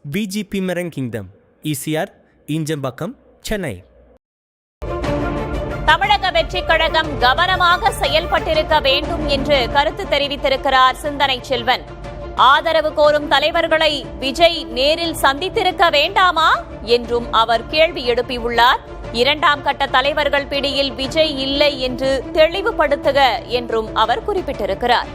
VGP Marine Kingdom, ECR, Injambakkam, Chennai. தமிழக வெற்றிக் கழகம் கவனமாக செயல்பட்டிருக்க வேண்டும் என்று கருத்து தெரிவித்திருக்கிறார் சிந்தனை செல்வன். ஆதரவு கோரும் தலைவர்களை விஜய் நேரில் சந்தித்திருக்க வேண்டாமா என்றும் அவர் கேள்வி எழுப்பியுள்ளார். இரண்டாம் கட்ட தலைவர்கள் பிடியில் விஜய் இல்லை என்று தெளிவுபடுத்துக என்றும் அவர் குறிப்பிட்டிருக்கிறார்.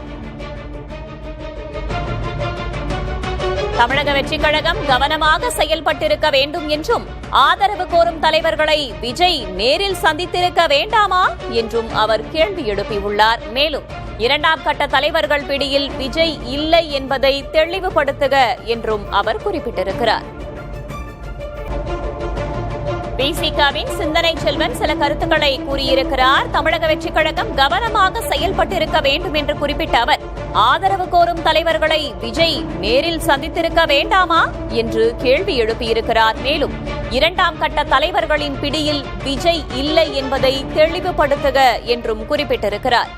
தமிழக வெற்றிக் கழகம் கவனமாக செயல்பட்டிருக்க வேண்டும் என்றும் ஆதரவு கோரும் தலைவர்களை விஜய் நேரில் சந்தித்திருக்க வேண்டாமா என்றும் அவர் கேள்வி எழுப்பியுள்ளார். மேலும் இரண்டாம் கட்ட தலைவர்கள் பிடியில் விஜய் இல்லை என்பதை தெளிவுபடுத்துக என்றும் அவர் குறிப்பிட்டிருக்கிறார். பிசிகவின் சிந்தனை செல்வன் சில கருத்துக்களை கூறியிருக்கிறார். தமிழக வெற்றிக் கழகம் கவனமாக செயல்பட்டிருக்க வேண்டும் என்று குறிப்பிட்ட அவர் ஆதரவு கோரும் தலைவர்களை விஜய் நேரில் சந்தித்திருக்க வேண்டாமா என்று கேள்வி எழுப்பியிருக்கிறார். மேலும் இரண்டாம் கட்ட தலைவர்களின் பிடியில் விஜய் இல்லை என்பதை தெளிவுபடுத்துக என்றும் குறிப்பிட்டிருக்கிறார்.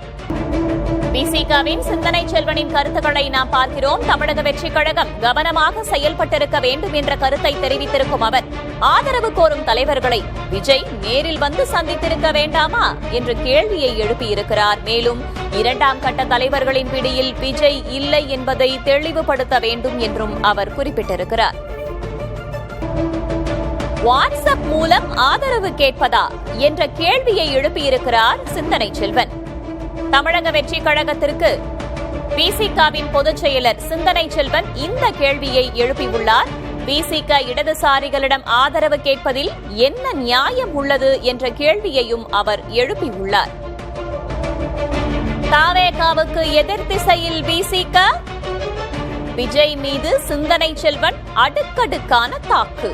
பிசிகவின் சிந்தனை செல்வனின் கருத்துக்களை நாம் பார்க்கிறோம். தமிழக வெற்றிக் கழகம் கவனமாக செயல்பட்டிருக்க வேண்டும் என்ற கருத்தை தெரிவித்திருக்கும் அவர் ஆதரவு கோரும் தலைவர்களை விஜய் நேரில் வந்து சந்தித்திருக்க வேண்டாமா என்ற கேள்வியை எழுப்பியிருக்கிறார். மேலும் இரண்டாம் கட்ட தலைவர்களின் பிடியில் விஜய் இல்லை என்பதை தெளிவுபடுத்த வேண்டும் என்றும் அவர் குறிப்பிட்டிருக்கிறார். வாட்ஸ்அப் மூலம் ஆதரவு கேட்பதா என்ற கேள்வியை எழுப்பியிருக்கிறார் சிந்தனை செல்வன். தமிழக வெற்றிக் கழகத்திற்கு பிசிகவின் பொதுச் செயலர் சிந்தனை செல்வன் இந்த கேள்வியை எழுப்பியுள்ளார். பிசிக இடதுசாரிகளிடம் ஆதரவு கேட்பதில் என்ன நியாயம் உள்ளது என்ற கேள்வியையும் அவர் எழுப்பியுள்ளார். தாவேகாவுக்கு எதிர் திசையில் பிசிக, விஜய் மீது சிந்தனை செல்வன் அடுக்கடுக்கான தாக்கு.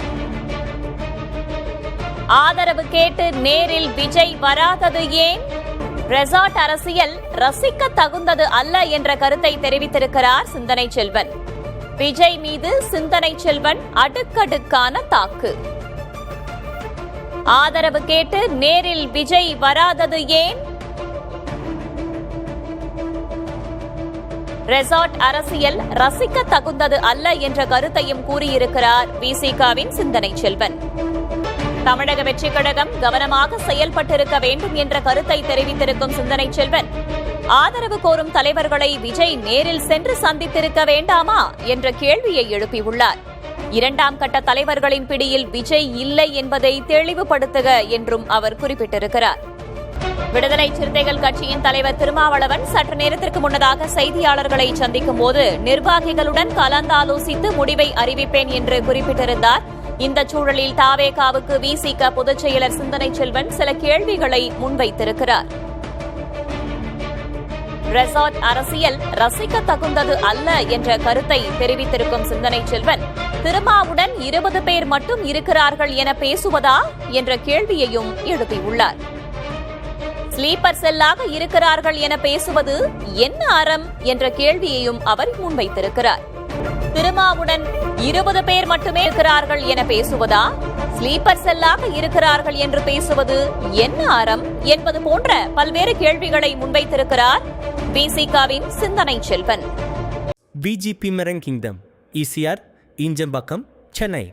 ஆதரவு கேட்டு நேரில் விஜய் வராதது ஏன்? ரெசார்ட் அரசியல் ரசிக்க தகுந்தது அல்ல என்ற கருத்தை தெரிவித்திருக்கிறார் சிந்தனை செல்வன். விஜய் மீது சிந்தனை செல்வன் அடுக்கடுக்கான தாக்கு. ஆதரவு கேட்டு நேரில் விஜய் வராதது ஏன்? ரெசார்ட் அரசியல் ரசிக்க தகுந்தது அல்ல என்ற கருத்தையும் கூறியிருக்கிறார் பிசிகவின் சிந்தனை செல்வன். தமிழக வெற்றிக் கழகம் கவனமாக செயல்பட்டிருக்க வேண்டும் என்ற கருத்தை தெரிவித்திருக்கும் சிந்தனை செல்வன் ஆதரவு கோரும் தலைவர்களை விஜய் நேரில் சென்று சந்தித்திருக்க வேண்டாமா என்ற கேள்வியை எழுப்பியுள்ளார். இரண்டாம் கட்ட தலைவர்களின் பிடியில் விஜய் இல்லை என்பதை தெளிவுபடுத்துக என்றும் அவர் குறிப்பிட்டிருக்கிறார். விடுதலை சிறுத்தைகள் கட்சியின் தலைவர் திருமாவளவன் சற்று நேரத்திற்கு முன்னதாக செய்தியாளர்களை சந்திக்கும் போது நிர்வாகிகளுடன் கலந்தாலோசித்து முடிவை அறிவிப்பேன் என்று குறிப்பிட்டிருந்தார். இந்த சூழலில் தாவேகாவுக்கு விசிக பொதுச் செயலர் சிந்தனை செல்வன் சில கேள்விகளை முன்வைத்திருக்கிறார். ரெசார்ட் அரசியல் ரசிக்க தகுந்தது அல்ல என்ற கருத்தை தெரிவித்திருக்கும் சிந்தனை செல்வன் திருமாவுடன் 20 பேர் மட்டும் இருக்கிறார்கள் என பேசுவதா என்ற கேள்வியையும் எழுப்பியுள்ளார். ஸ்லீப்பர் செல்லாக இருக்கிறார்கள் என பேசுவது என்ன அறம் என்ற கேள்வியையும் அவர் முன்வைத்திருக்கிறார். திருமாவுடன் 20 பேர் மட்டுமே இருக்கிறார்கள் என பேசுவதா, ஸ்லீப்பர் செல்லாக இருக்கிறார்கள் என்று பேசுவது என்ன அறம் என்பது போன்ற பல்வேறு கேள்விகளை முன்வைத்திருக்கிறார் பிசிகவின் சிந்தனை Selvan. VGP Marine Kingdom, ECR, Injambakkam, Chennai.